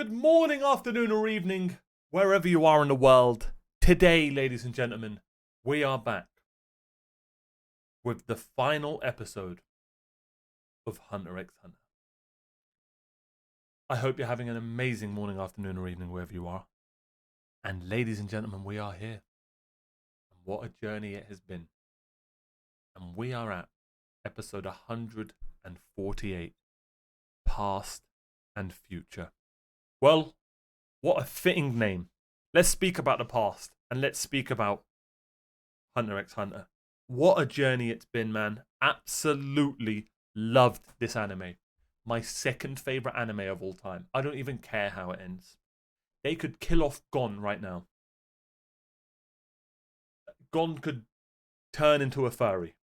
Good morning, afternoon, or evening, wherever you are in the world. Today, ladies and gentlemen, we are back with the final episode of Hunter x Hunter. I hope you're having an amazing morning, afternoon, or evening, wherever you are. And ladies and gentlemen, we are here. And what a journey it has been. And we are at episode 148, Past and Future. Well, what a fitting name. Let's speak about the past and let's speak about Hunter x Hunter. What a journey it's been, man. Absolutely loved this anime. My second favorite anime of all time. I don't even care how it ends. They could kill off Gon right now. Gon could turn into a furry.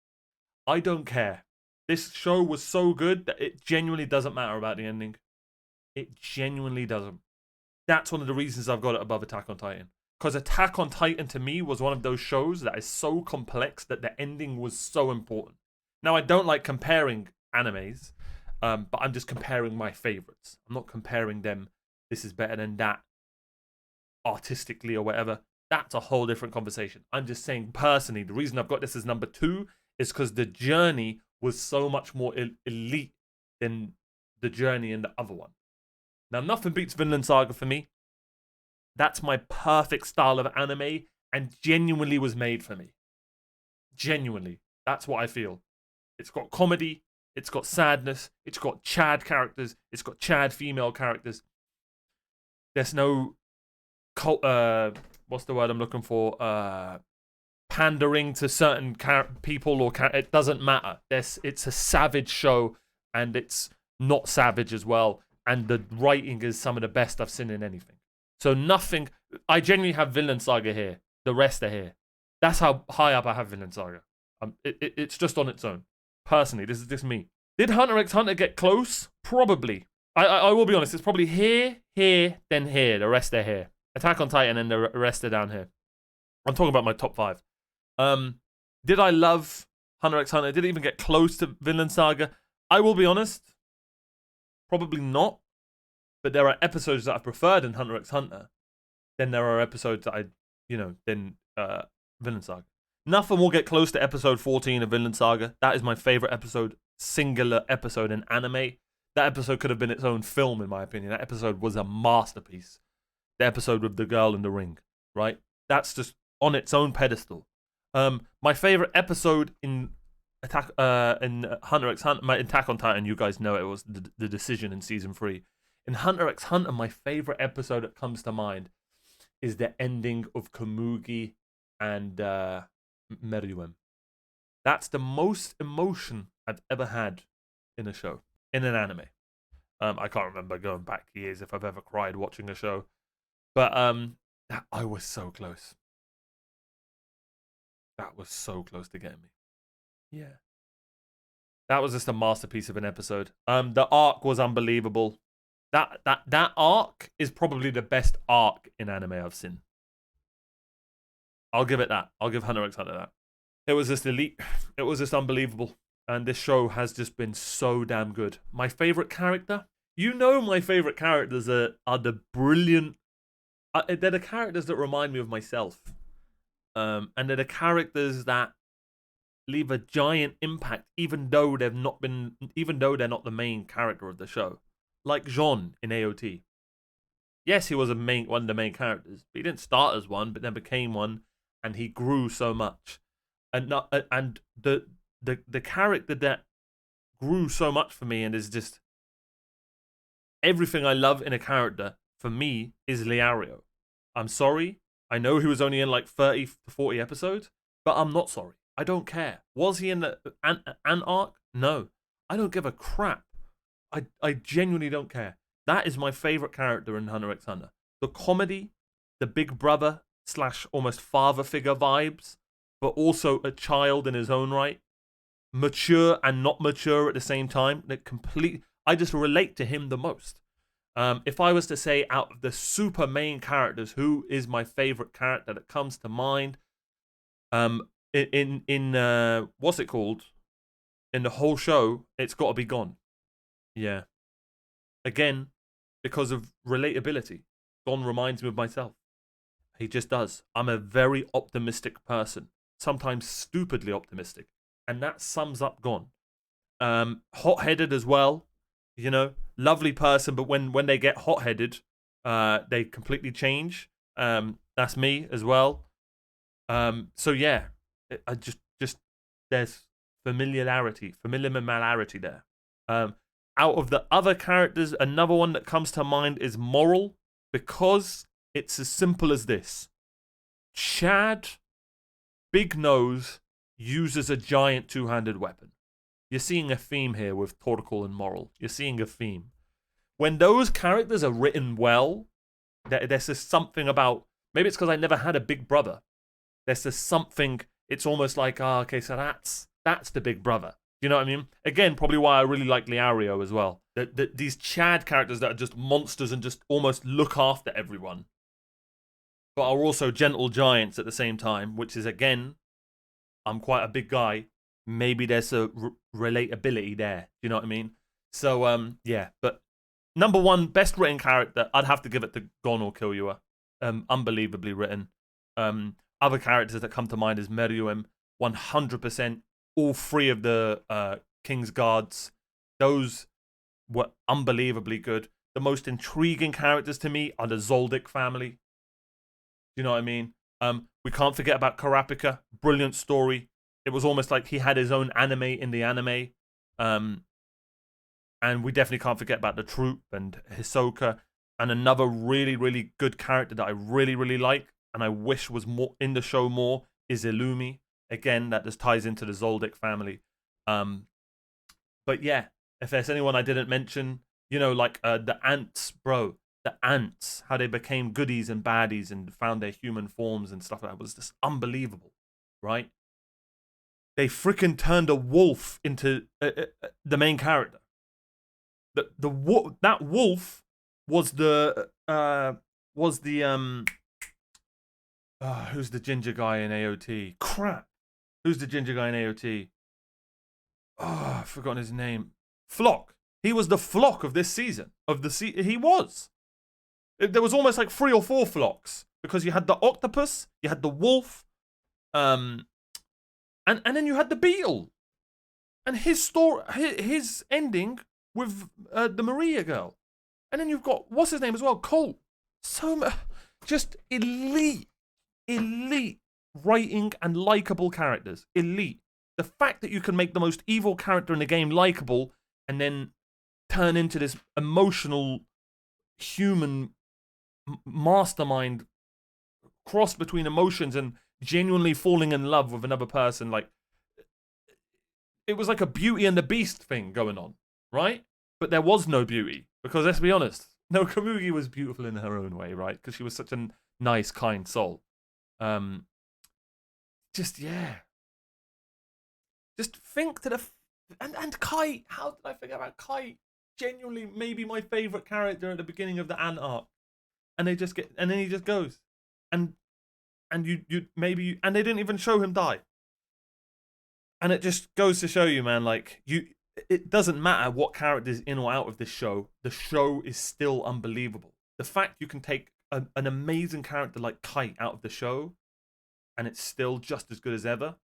I don't care. This show was so good that it genuinely doesn't matter about the ending. It genuinely doesn't. That's one of the reasons I've got it above Attack on Titan. Because Attack on Titan to me was one of those shows that is so complex that the ending was so important. Now, I don't like comparing animes, but I'm just comparing my favorites. I'm not comparing them, this is better than that, artistically or whatever. That's a whole different conversation. I'm just saying personally, the reason I've got this as number 2 is because the journey was so much more elite than the journey in the other one. Now, nothing beats Vinland Saga for me. That's my perfect style of anime and genuinely was made for me. Genuinely. That's what I feel. It's got comedy. It's got sadness. It's got Chad characters. It's got Chad female characters. There's no... what's the word I'm looking for? Pandering to certain people or... it doesn't matter. It's a savage show and it's not savage as well. And the writing is some of the best I've seen in anything. So nothing... I genuinely have Vinland Saga here. The rest are here. That's how high up I have Vinland Saga. It's just on its own. Personally, this is just me. Did Hunter x Hunter get close? Probably. I will be honest. It's probably here, then here. The rest are here. Attack on Titan and the rest are down here. I'm talking about my top 5. Did I love Hunter x Hunter? Did it even get close to Vinland Saga? I will be honest. Probably not. But there are episodes that I preferred in Hunter x Hunter. Then there are episodes that Vinland Saga. Nothing will get close to episode 14 of Vinland Saga. That is my favorite episode, singular episode in anime. That episode could have been its own film, in my opinion. That episode was a masterpiece. The episode with the girl in the ring, right? That's just on its own pedestal. My favorite episode in Hunter x Hunter, my Attack on Titan, you guys know it was the decision in season 3. In Hunter x Hunter, my favorite episode that comes to mind is the ending of Komugi and Meruem. That's the most emotion I've ever had in a show, in an anime. I can't remember going back years if I've ever cried watching a show. But I was so close. That was so close to getting me. Yeah. That was just a masterpiece of an episode. The arc was unbelievable. That arc is probably the best arc in anime I've seen. I'll give it that. I'll give Hunter x Hunter that. It was just elite. It was just unbelievable. And this show has just been so damn good. My favorite character? You know my favorite characters are the brilliant... they're the characters that remind me of myself. And they're the characters that leave a giant impact even though they're not the main character of the show. Like Jean in AOT. Yes, he was one of the main characters. But he didn't start as one, but then became one, and he grew so much. And the character that grew so much for me and is just everything I love in a character for me is Liario. I'm sorry. I know he was only in like 30 to 40 episodes, but I'm not sorry. I don't care. Was he in the an arc? No. I don't give a crap. I genuinely don't care. That is my favorite character in Hunter x Hunter. The comedy, the big brother / almost father figure vibes, but also a child in his own right. Mature and not mature at the same time. I just relate to him the most. If I was to say out of the super main characters, who is my favorite character that comes to mind? In what's it called? In the whole show, it's got to be Gon. Yeah. Again, because of relatability. Gon reminds me of myself. He just does. I'm a very optimistic person, sometimes stupidly optimistic, and that sums up Gon. Hot-headed as well, you know, lovely person, but when they get hot-headed, they completely change. That's me as well. So yeah, I just there's familiarity there. Out of the other characters, another one that comes to mind is Moral, because it's as simple as this. Chad, big nose, uses a giant two-handed weapon. You're seeing a theme here with Torkoal and Moral. You're seeing a theme. When those characters are written well, there's just something about... Maybe it's because I never had a big brother. There's just something... It's almost like, okay, so that's the big brother. You know what I mean? Again, probably why I really like Leario as well. These Chad characters that are just monsters and just almost look after everyone, but are also gentle giants at the same time, which is, again, I'm quite a big guy. Maybe there's a relatability there. You know what I mean? So, yeah. But number one, best written character, I'd have to give it to Gon or Killua. Unbelievably written. Other characters that come to mind is Meruem, 100%. All three of the King's Guards, those were unbelievably good. The most intriguing characters to me are the Zoldyck family. You know what I mean? We can't forget about Kurapika. Brilliant story. It was almost like he had his own anime in the anime. And we definitely can't forget about the Troop and Hisoka. And another really, really good character that I really, really like, and I wish was more in the show more, is Illumi. Again, that just ties into the Zoldyck family. But yeah, if there's anyone I didn't mention, you know, like the ants, bro. The ants, how they became goodies and baddies and found their human forms and stuff like that was just unbelievable, right? They freaking turned a wolf into the main character. That wolf was who's the ginger guy in AOT? Crap. Who's the ginger guy in AOT? Oh, I've forgotten his name. Flock. He was the Flock of this season. He was. There was almost like 3 or 4 Flocks, because you had the octopus, you had the wolf, and then you had the beetle, and his ending with the Maria girl, and then you've got what's his name as well, Colt. So just elite writing and likable characters. Elite. The fact that you can make the most evil character in the game likable and then turn into this emotional human mastermind cross between emotions and genuinely falling in love with another person, like it was like a Beauty and the Beast thing going on, right? But there was no Beauty, because let's be honest, no, Kamugi was beautiful in her own way, right? Because she was such a nice, kind soul. Just think to and Kite. How did I forget about Kite? Genuinely, maybe my favorite character at the beginning of the Ant arc. And they just and then he just goes, and you maybe, and they didn't even show him die. And it just goes to show you, man, like it doesn't matter what character is in or out of this show. The show is still unbelievable. The fact you can take an amazing character like Kite out of the show, and it's still just as good as ever,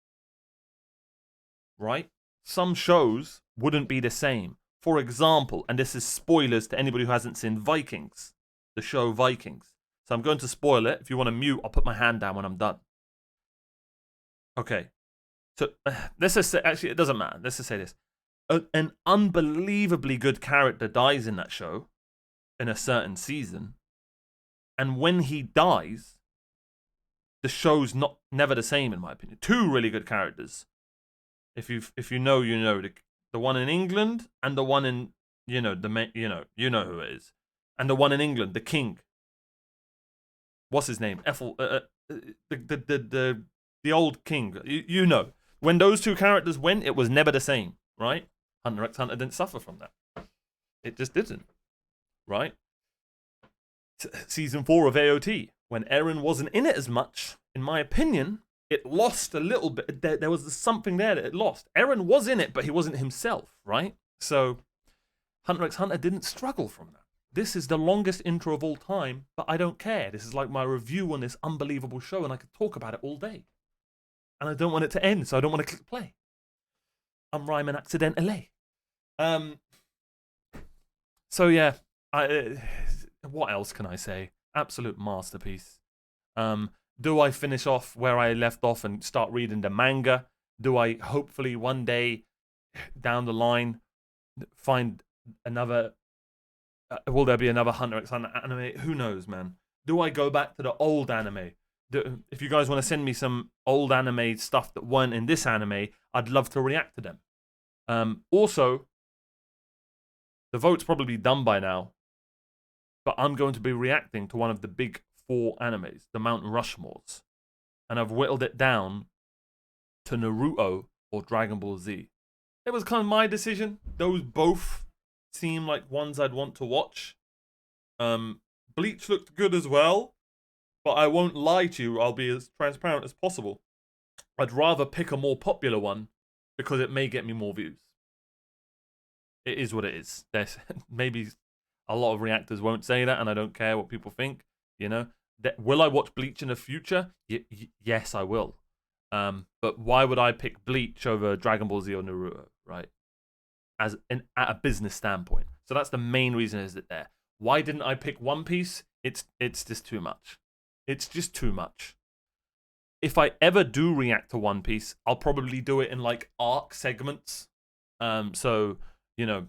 right? Some shows wouldn't be the same. For example, and this is spoilers to anybody who hasn't seen Vikings. The show Vikings. So I'm going to spoil it. If you want to mute, I'll put my hand down when I'm done. Okay. So let's just say, actually, it doesn't matter. Let's just say this. An unbelievably good character dies in that show in a certain season. And when he dies, the show's never the same, in my opinion. 2 really good characters. If you know, you know. The one in England and the one in, you know who it is. And the one in England, the king. What's his name? Ethel. The old king. You know. When those 2 characters went, it was never the same, right? Hunter x Hunter didn't suffer from that. It just didn't, right? Season 4 of AOT, when Eren wasn't in it as much, in my opinion, it lost a little bit. There was something there that it lost. Eren was in it, but he wasn't himself, right? So Hunter x Hunter didn't struggle from that. this is the longest intro of all time, but I don't care. This is like my review on this unbelievable show, and I could talk about it all day. And I don't want it to end, so I don't want to click play. I'm rhyming accidentally. So yeah, what else can I say? Absolute masterpiece. Do I finish off where I left off and start reading the manga? Do I hopefully one day down the line find another? Will there be another Hunter x Hunter anime? Who knows, man. Do I go back to the old anime? If you guys want to send me some old anime stuff that weren't in this anime, I'd love to react to them. Also, the vote's probably done by now, but I'm going to be reacting to one of the big 4 animes, the Mount Rushmores. And I've whittled it down to Naruto or Dragon Ball Z. It was kind of my decision. Those both seem like ones I'd want to watch. Bleach looked good as well, but I won't lie to you, I'll be as transparent as possible. I'd rather pick a more popular one because it may get me more views. It is what it is. There's maybe a lot of reactors won't say that, and I don't care what people think. You know, will I watch Bleach in the future? Yes, I will. But why would I pick Bleach over Dragon Ball Z or Naruto, right? At a business standpoint. So that's the main reason is it there. Why didn't I pick One Piece? It's just too much. It's just too much. If I ever do react to One Piece, I'll probably do it in like arc segments. So, you know,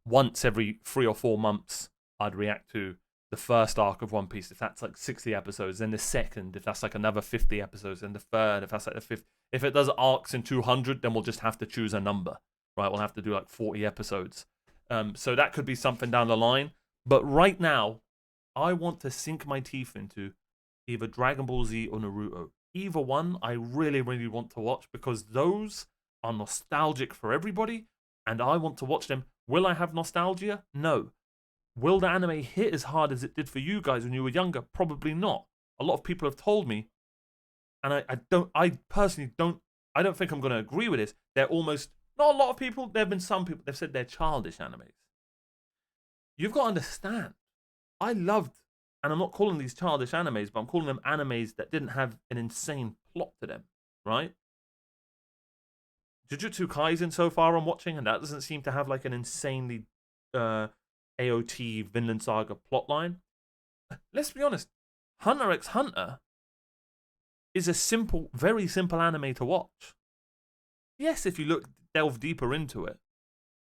once every 3 or 4 months, I'd react to the first arc of One Piece, if that's like 60 episodes, then the second, if that's like another 50 episodes, then the third, if that's like the fifth. If it does arcs in 200, then we'll just have to choose a number, right? We'll have to do like 40 episodes. So that could be something down the line. But right now, I want to sink my teeth into either Dragon Ball Z or Naruto. Either one, I really, really want to watch because those are nostalgic for everybody, and I want to watch them. Will I have nostalgia? No. Will the anime hit as hard as it did for you guys when you were younger? Probably not. A lot of people have told me, and I personally don't think I'm going to agree with this. They're almost, not a lot of people, there have been some people, they've said they're childish animes. You've got to understand, I loved, and I'm not calling these childish animes, but I'm calling them animes that didn't have an insane plot to them, right? Jujutsu Kaisen so far I'm watching, and that doesn't seem to have like an insanely AOT Vinland Saga plotline. Let's be honest, Hunter x Hunter is a simple, very simple anime to watch. Yes, if you delve deeper into it,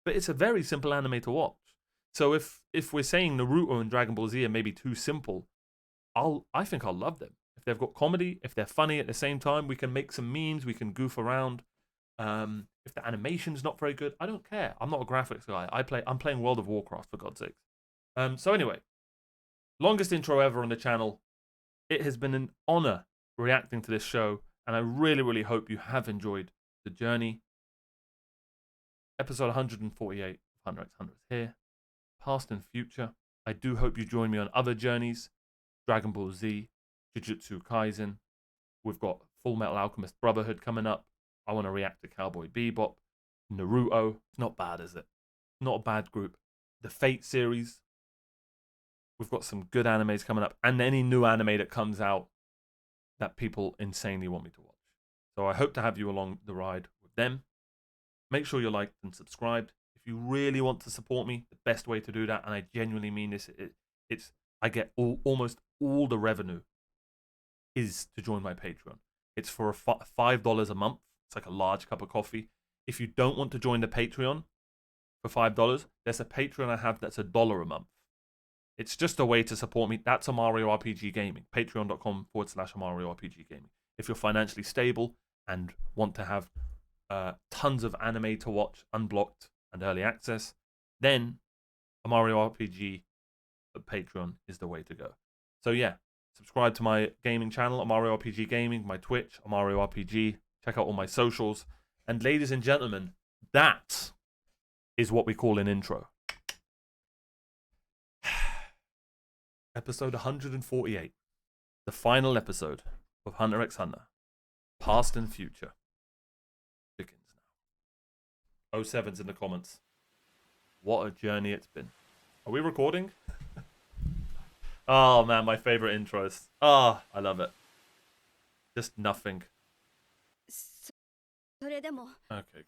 but it's a very simple anime to watch. So if we're saying Naruto and Dragon Ball Z are maybe too simple, I think I'll love them. If they've got comedy, if they're funny at the same time, we can make some memes, we can goof around. If the animation's not very good, I don't care. I'm not a graphics guy. I'm playing World of Warcraft, for God's sakes. So anyway, longest intro ever on the channel. It has been an honor reacting to this show, and I really, really hope you have enjoyed the journey. Episode 148 of Hunter x Hunter is here. Past and future. I do hope you join me on other journeys. Dragon Ball Z, Jujutsu Kaisen. We've got Full Metal Alchemist Brotherhood coming up. I want to react to Cowboy Bebop. Naruto. It's not bad, is it? Not a bad group. The Fate series. We've got some good animes coming up. And any new anime that comes out that people insanely want me to watch. So I hope to have you along the ride with them. Make sure you're liked and subscribed. If you really want to support me, the best way to do that, and I genuinely mean this, I get almost all the revenue is to join my Patreon. It's for $5 a month. It's like a large cup of coffee. If you don't want to join the Patreon for $5, there's a Patreon I have that's $1 a month. It's just a way to support me. That's OmarioRpg Gaming. Patreon.com/OmarioRpg Gaming. If you're financially stable and want to have tons of anime to watch, unblocked and early access, then OmarioRpg Patreon is the way to go. So yeah, subscribe to my gaming channel, OmarioRpg Gaming, my Twitch, OmarioRpg. Check out all my socials. And ladies and gentlemen, that is what we call an intro. Episode 148. The final episode of Hunter x Hunter. Past and future. Begins now. 07's in the comments. What a journey it's been. Are we recording? Oh man, my favorite intros. Oh, I love it. Just nothing. Okay,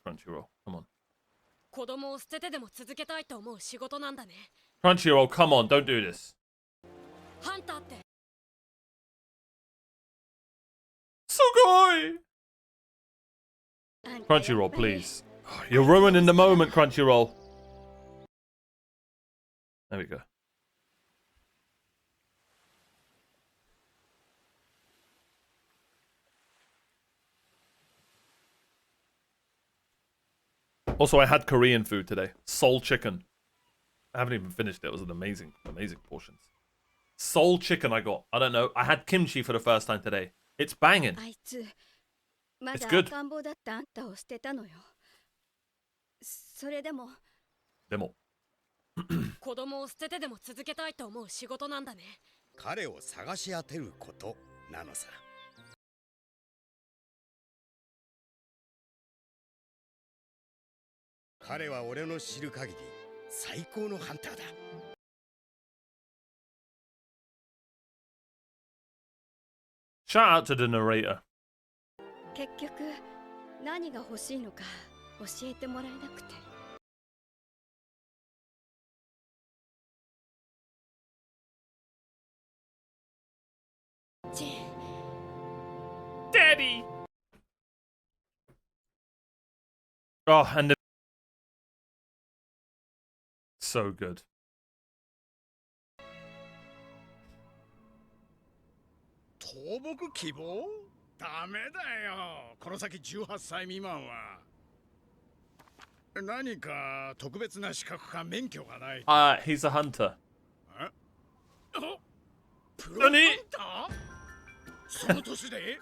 Crunchyroll, come on. Crunchyroll, come on, don't do this. Sugoi! Crunchyroll, please. You're ruining the moment, Crunchyroll. There we go. Also, I had Korean food today. Soul chicken. I haven't even finished it. It was an amazing, amazing portions. Soul chicken I got. I don't know. I had kimchi for the first time today. It's banging. It's good. でも子供を捨ててでも続けたいと思う仕事なんだね。彼を探し当てることなのさ。彼は俺の知る限り最高のハンターだ。Shout out to the narrator. 結局何が欲しいのか教えてもらえなくて。Daddy. Oh, and the... so good. 倒木希望？ダメだよ。この先18歳未満は。何か特別な資格か免許がない。He's a hunter. プロハンター？その年で？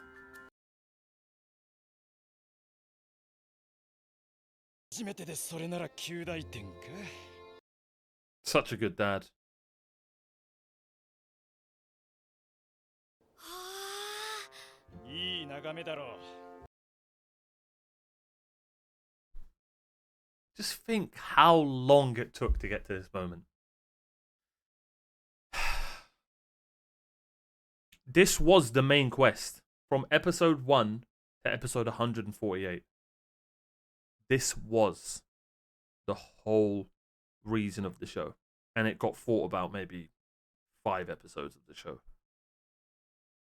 初めてでそれなら9大点か。Such a good dad. Just think how long it took to get to this moment. This was the main quest from episode 1 to episode 148. This was the whole reason of the show. And it got thought about maybe 5 episodes of the show.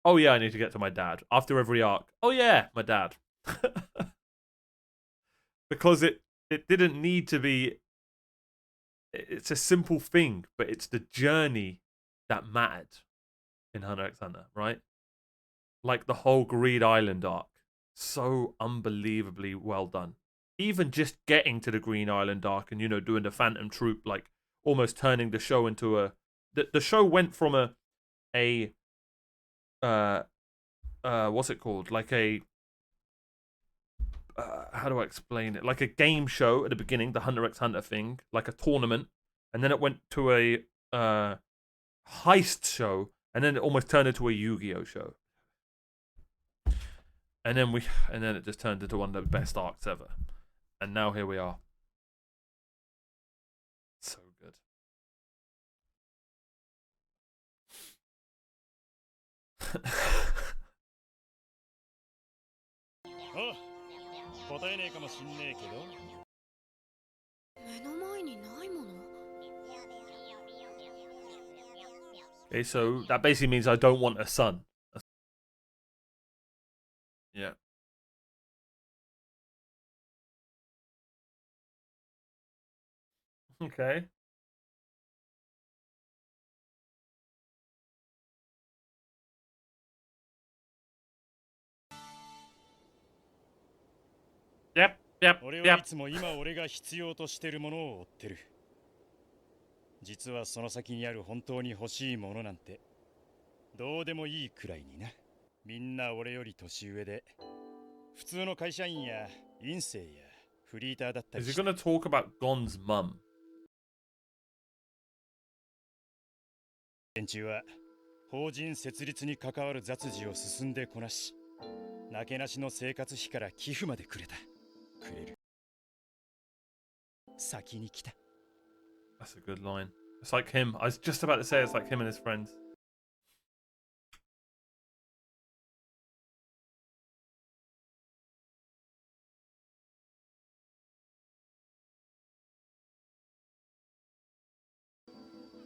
Oh yeah, I need to get to my dad. After every arc. Oh yeah, my dad. Because it didn't need to be... It's a simple thing, but it's the journey that mattered in Hunter x Hunter, right? Like the whole Greed Island arc. So unbelievably well done. Even just getting to the Green Island arc and, you know, doing the Phantom Troop, like almost turning the show into a... The show went from a what's it called? Like a... how do I explain it? Like a game show at the beginning, the Hunter x Hunter thing, like a tournament, and then it went to a heist show, and then it almost turned into a Yu-Gi-Oh show, and then it just turned into one of the best arcs ever, and now here we are. So good. Oh. 答えねえかもしんねえけど。目の前にないもの。Okay, so that basically means I don't want a son. Yeah. Okay. Yep. 俺はいつも今俺が必要としてるものを追ってる。実はその先にある本当に欲しいものなんてどうでもいいくらいにな。みんな俺より年上で普通の会社員や院生やフリーターだったりして。 Is he gonna talk about Gon's mum? 連中は法人設立に関わる雑事を進んでこなし、なけなしの生活費から寄付までくれる。先に来た。That's a good line. It's like him. I was just about to say it's like him and his friends.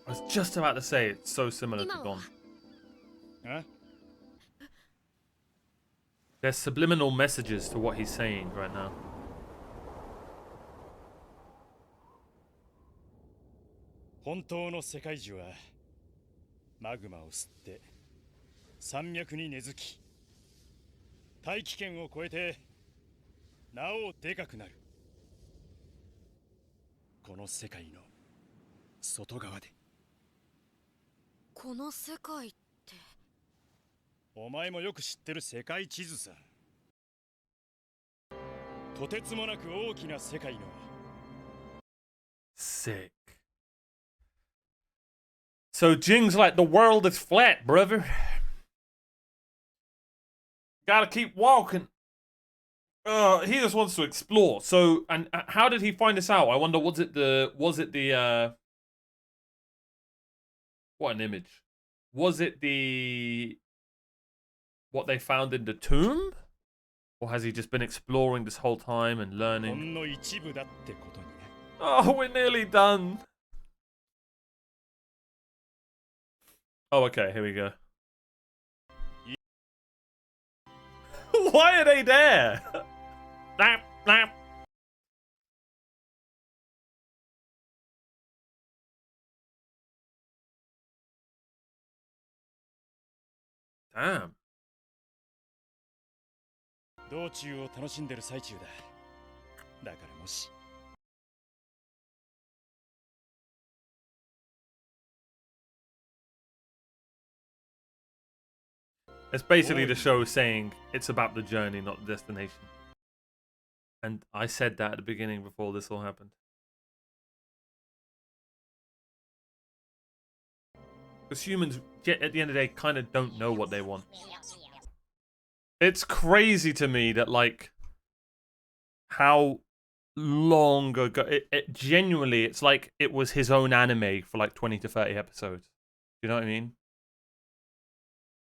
I was just about to say it's so similar to Gon. Huh? There's subliminal messages to what he's saying right now. 本当の世界樹はマグマを吸って山脈に根付き大気圏を越えてなおでかくなるこの世界の外側でこの世界ってお前もよく知ってる世界地図さとてつもなく大きな世界の Sick. So Jing's like, the world is flat, brother. Gotta keep walking. He just wants to explore. So, and how did he find this out? I wonder, was it the, what an image. Was it what they found in the tomb? Or has he just been exploring this whole time and ほ learning? んの一部だってことにね Oh, we're nearly done. Oh, okay, here we go. Why are they there? Snap, snap. Damn. 道中を楽しんでる最中だだからもし It's basically the show saying it's about the journey, not the destination. And I said that at the beginning before this all happened. Because humans, at the end of the day, kind of don't know what they want. It's crazy to me that, like, how long ago... It genuinely, it's like it was his own anime for like 20 to 30 episodes. You know what I mean?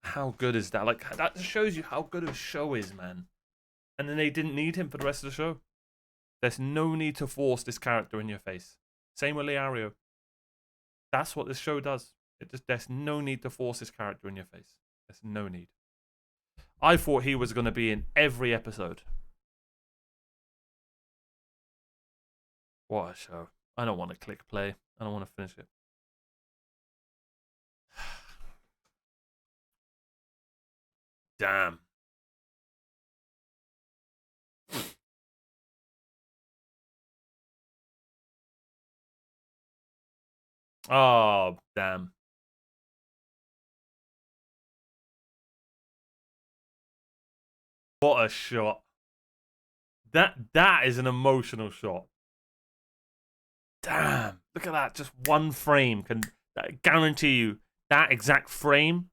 How good is that? Like, that shows you how good a show is, man. And then they didn't need him for the rest of the show. There's no need to force this character in your face. Same with Leario. That's what this show does. There's no need to force this character in your face. There's no need. I thought he was going to be in every episode. What a show. I don't want to click play. I don't want to finish it. Damn. Oh, damn. What a shot. That is an emotional shot. Damn. Look at that. Just one frame can guarantee you that exact frame.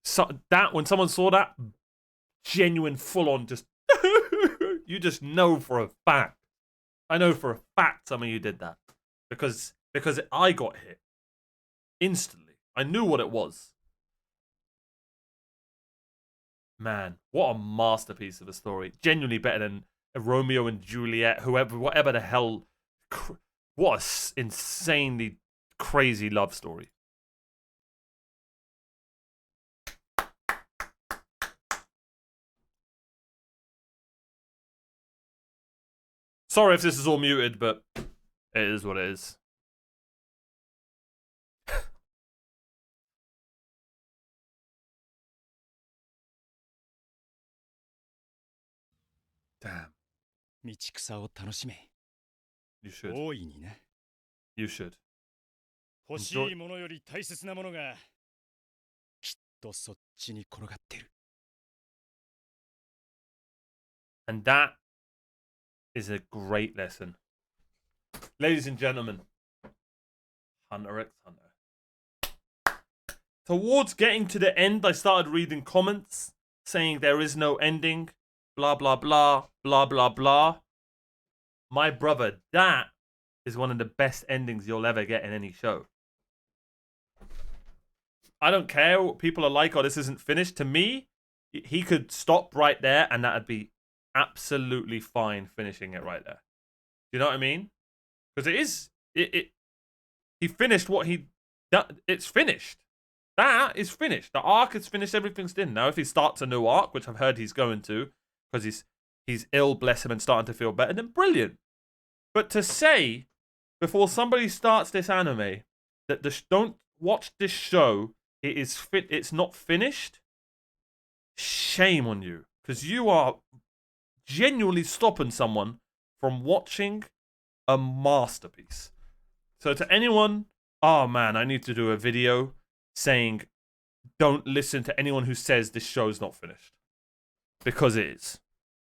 So that when someone saw that, genuine full on just you just know for a fact. I know for a fact some of you did that. Because I got hit instantly. I knew what it was. Man, what a masterpiece of a story. Genuinely better than Romeo and Juliet, whatever the hell. What a insanely crazy love story. Sorry if this is all muted, but it is what it is. Damn. 道草を楽しめ You should. 大いにな You should. 欲しいものより大切なものがきっとそっちに転がってる And that is a great lesson. Ladies and gentlemen, Hunter x Hunter. Towards getting to the end, I started reading comments saying there is no ending, blah, blah, blah, blah, blah, blah. My brother, that is one of the best endings you'll ever get in any show. I don't care what people are like, oh, this isn't finished. To me, he could stop right there and that'd be absolutely fine finishing it right there. You know what I mean? Because he finished what it's finished. That is finished. The arc is finished. Everything's done. Now, if he starts a new arc, which I've heard he's going to, because he's ill, bless him, and starting to feel better, then brilliant. But to say, before somebody starts this anime, that don't watch this show, it's not finished, shame on you. Because you are genuinely stopping someone from watching a masterpiece. So to anyone, oh man, I need to do a video saying don't listen to anyone who says this show's not finished. Because it is.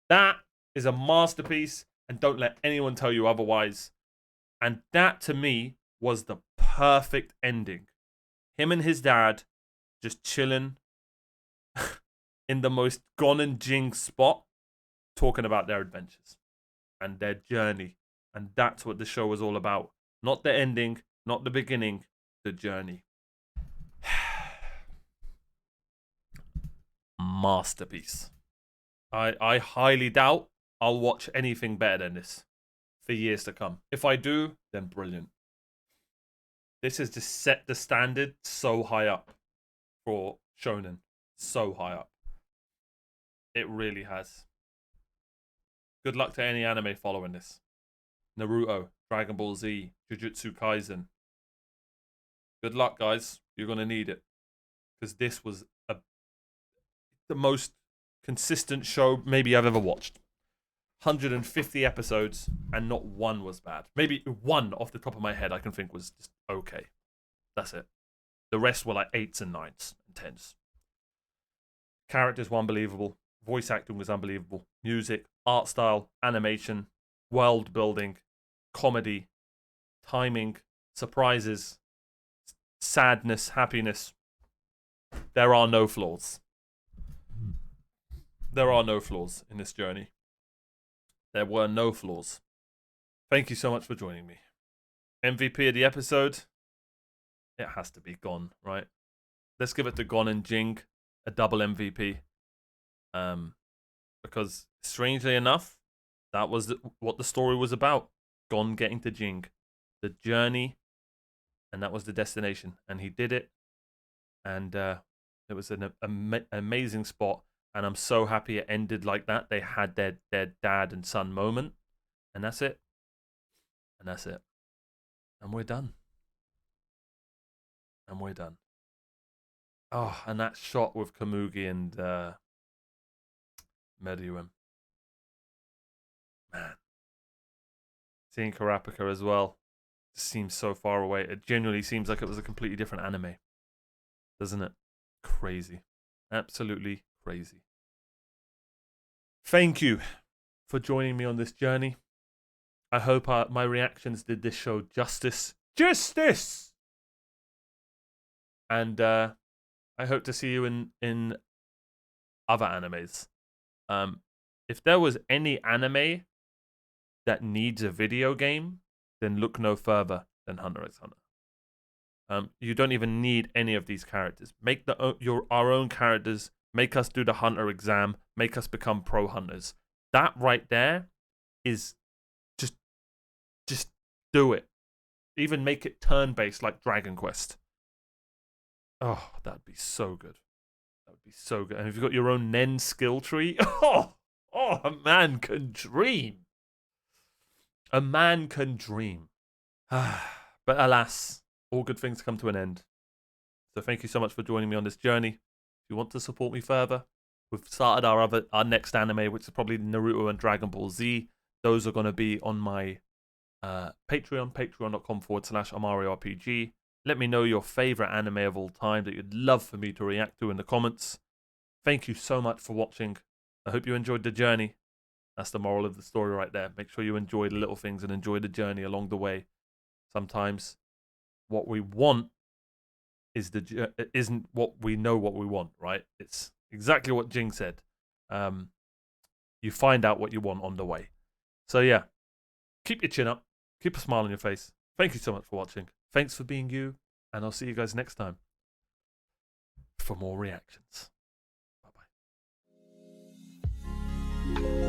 That is a masterpiece, and don't let anyone tell you otherwise. And that, to me, was the perfect ending. Him and his dad just chilling in the most Gon and Jing spot, talking about their adventures and their journey. And that's what the show was all about. Not the ending, not the beginning, the journey. Masterpiece. I highly doubt I'll watch anything better than this for years to come. If I do, then brilliant. This has just set the standard so high up for shonen. So high up. It really has. Good luck to any anime following this. Naruto, Dragon Ball Z, Jujutsu Kaisen. Good luck, guys. You're going to need it. Because this was the most consistent show maybe I've ever watched. 150 episodes, and not one was bad. Maybe one off the top of my head I can think was just okay. That's it. The rest were like 8s and 9s and 10s. Characters were unbelievable. Voice acting was unbelievable. Music, art style, animation, world building, comedy, timing, surprises, sadness, happiness. There are no flaws. There are no flaws in this journey. There were no flaws. Thank you so much for joining me. MVP of the episode? It has to be Gon, right? Let's give it to Gon and Jing, a double MVP. Because strangely enough, that was what the story was about. Gon getting to Jing. The journey, and that was the destination. And he did it. And it was an amazing spot. And I'm so happy it ended like that. They had their dad and son moment. And that's it. And that's it. And we're done. And we're done. Oh, and that shot with Kamugi and Meruem. Man. Seeing Kurapika as well seems so far away. It genuinely seems like it was a completely different anime. Doesn't it? Crazy. Absolutely crazy. Thank you for joining me on this journey. I hope my reactions did this show justice. Justice! And I hope to see you in other animes. If there was any anime that needs a video game, then look no further than Hunter x Hunter. You don't even need any of these characters. Make our own characters. Make us do the Hunter exam. Make us become pro hunters. That right there is just do it. Even make it turn-based like Dragon Quest. Oh, that'd be so good. That would be so good. And if you've got your own Nen skill tree, oh, a man can dream. A man can dream. But alas, all good things come to an end. So thank you so much for joining me on this journey. If you want to support me further, we've started our next anime, which is probably Naruto and Dragon Ball Z. Those are going to be on my Patreon, patreon.com/OmarioRpg. Let me know your favorite anime of all time that you'd love for me to react to in the comments. Thank you so much for watching. I hope you enjoyed the journey. That's the moral of the story right there. Make sure you enjoy the little things and enjoy the journey along the way. Sometimes what we want isn't what we know what we want, right? It's exactly what Jing said. You find out what you want on the way. So yeah, keep your chin up. Keep a smile on your face. Thank you so much for watching. Thanks for being you, and I'll see you guys next time for more reactions. Bye-bye.